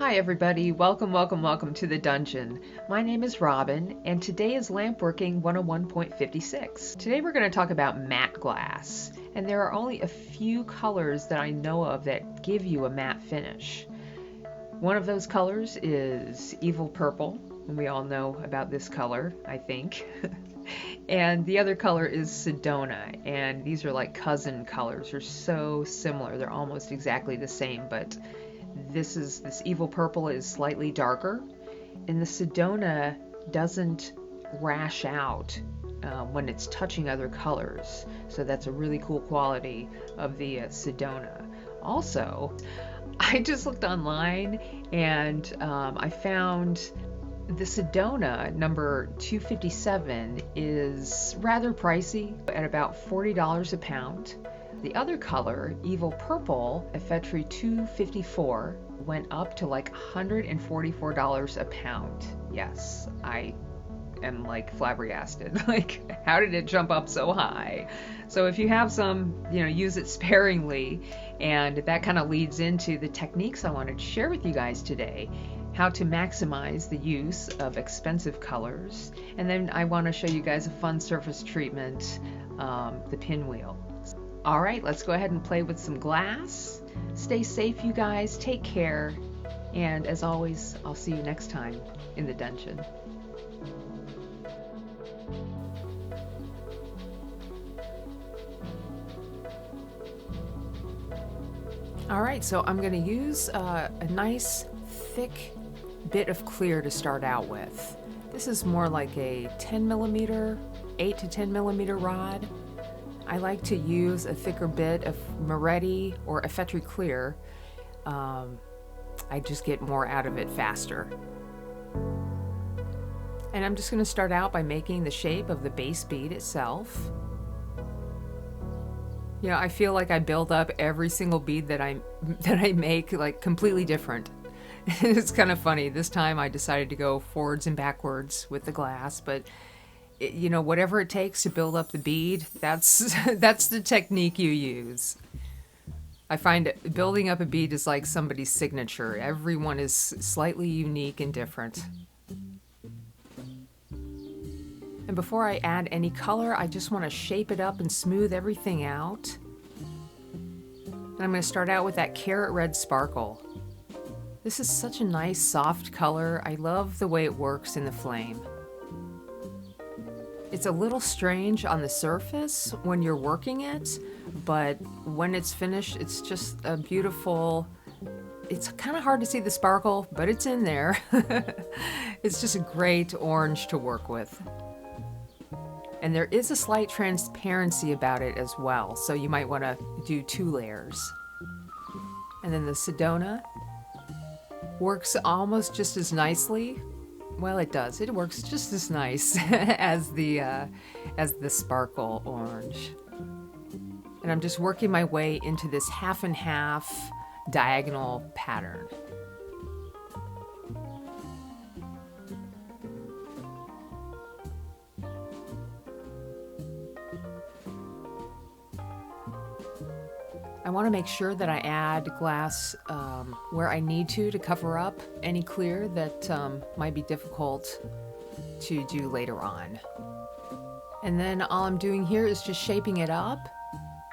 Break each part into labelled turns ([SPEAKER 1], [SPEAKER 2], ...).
[SPEAKER 1] Hi everybody, welcome to the dungeon. My name is Robin and today is Lampworking 101.56. Today we're going to talk about matte glass, and there are only a few colors that I know of that give you a matte finish. One of those colors is Evil Purple, and we all know about this color, I think. And the other color is Sedona, and these are like cousin colors. They're so similar, they're almost exactly the same, but this Evil Purple is slightly darker, and the Sedona doesn't rash out when it's touching other colors. So that's a really cool quality of the Sedona. Also, I just looked online and I found the Sedona number 257 is rather pricey at about $40 a pound. The other color, Evil Purple, Effetre 254, went up to like $144 a pound. Yes, I am like flabbergasted. Like, how did it jump up so high? So if you have some, use it sparingly. And that kind of leads into the techniques I wanted to share with you guys today. How to maximize the use of expensive colors. And then I want to show you guys a fun surface treatment, the pinwheel. All right, let's go ahead and play with some glass. Stay safe, you guys. Take care. And as always, I'll see you next time in the dungeon. All right, so I'm going to use a nice thick bit of clear to start out with. This is more like a 10 millimeter, 8 to 10 millimeter rod. I like to use a thicker bit of Moretti or Effetre clear. I just get more out of it faster. And I'm just going to start out by making the shape of the base bead itself. I feel like I build up every single bead that I make like completely different. It's kind of funny. This time I decided to go forwards and backwards with the glass, but whatever it takes to build up the bead, that's the technique you use. I find building up a bead is like somebody's signature. Everyone is slightly unique and different. And before I add any color, I just want to shape it up and smooth everything out. And I'm going to start out with that carrot red sparkle. This is such a nice soft color. I love the way it works in the flame. It's a little strange on the surface when you're working it, but when it's finished, it's just a beautiful... It's kind of hard to see the sparkle, but it's in there. It's just a great orange to work with. And there is a slight transparency about it as well, so you might want to do 2 layers. And then the Sedona works almost just as nicely. Well, it does. It works just as nice as the sparkle orange. And I'm just working my way into this half and half diagonal pattern. I want to make sure that I add glass where I need to cover up any clear that might be difficult to do later on. And then all I'm doing here is just shaping it up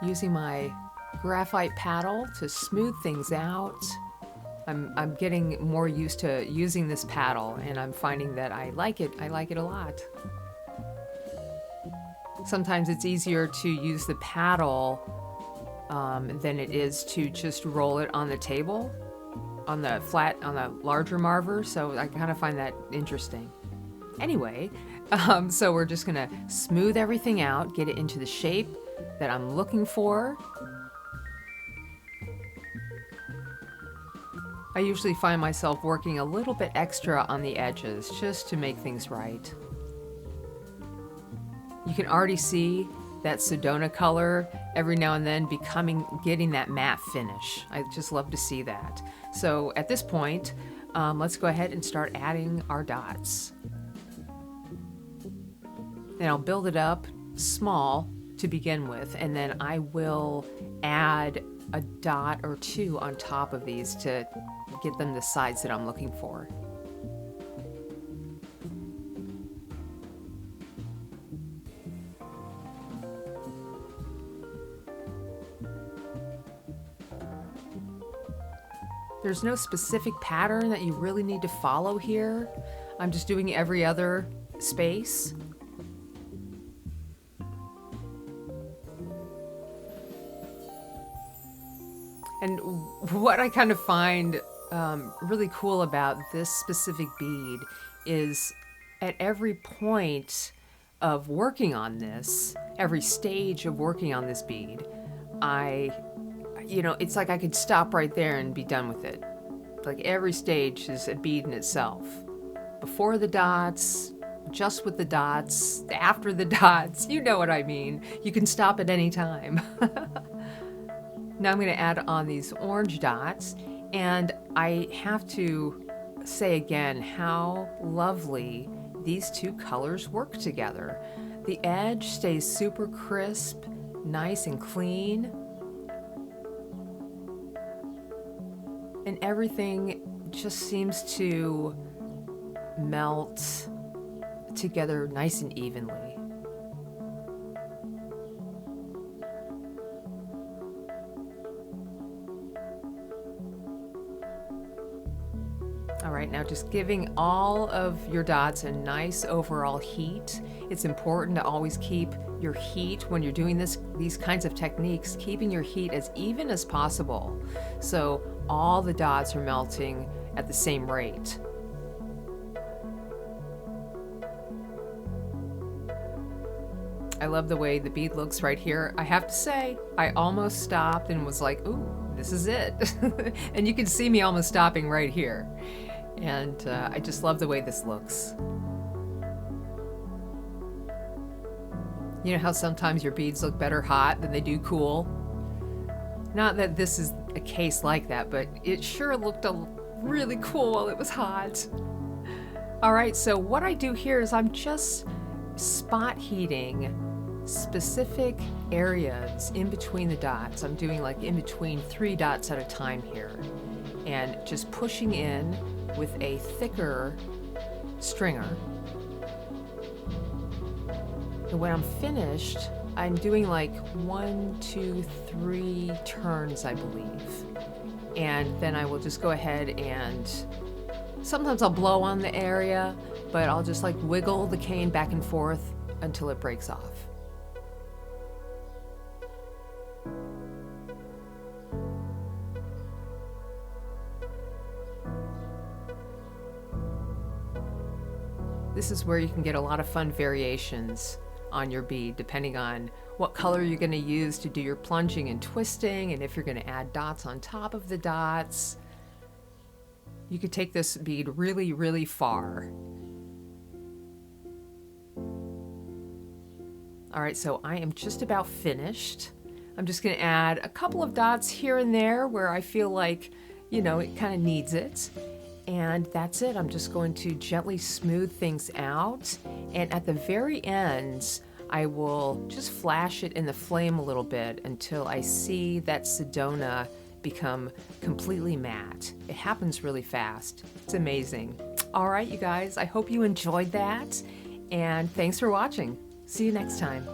[SPEAKER 1] using my graphite paddle to smooth things out. I'm getting more used to using this paddle, and I'm finding that I like it. I like it a lot. Sometimes it's easier to use the paddle than it is to just roll it on the table, on the larger marver, so I kind of find that interesting. Anyway, so we're just gonna smooth everything out, get it into the shape that I'm looking for. I usually find myself working a little bit extra on the edges just to make things right. You can already see that Sedona color every now and then getting that matte finish. I just love to see that. So at this point, let's go ahead and start adding our dots. And I'll build it up small to begin with, and then I will add a dot or two on top of these to get them the size that I'm looking for. There's no specific pattern that you really need to follow here. I'm just doing every other space. And what I kind of find really cool about this specific bead is at every point of working on this, every stage of working on this bead, it's like I could stop right there and be done with it. Like every stage is a bead in itself. Before the dots, just with the dots, after the dots, you know what I mean. You can stop at any time. Now I'm going to add on these orange dots, and I have to say again how lovely these two colors work together. The edge stays super crisp, nice and clean, and everything just seems to melt together nice and evenly. All right, now just giving all of your dots a nice overall heat. It's important to always keep your heat when you're doing these kinds of techniques, keeping your heat as even as possible, so all the dots are melting at the same rate. I love the way the bead looks right here. I have to say, I almost stopped and was like, ooh, this is it. And you can see me almost stopping right here. And I just love the way this looks. You know how sometimes your beads look better hot than they do cool? Not that this is a case like that, but it sure looked really cool while it was hot. All right, so what I do here is I'm just spot heating specific areas in between the dots. I'm doing like in between 3 dots at a time here, and just pushing in with a thicker stringer. And when I'm finished, I'm doing like 1, 2, 3 turns, I believe. And then I will just go ahead and sometimes I'll blow on the area, but I'll just like wiggle the cane back and forth until it breaks off. This is where you can get a lot of fun variations on your bead, depending on what color you're going to use to do your plunging and twisting, and if you're going to add dots on top of the dots. You could take this bead really, really far. All right, so I am just about finished. I'm just going to add a couple of dots here and there where I feel like, it kind of needs it. And that's it. I'm just going to gently smooth things out. And at the very end, I will just flash it in the flame a little bit until I see that Sedona become completely matte. It happens really fast. It's amazing. All right, you guys, I hope you enjoyed that. And thanks for watching. See you next time.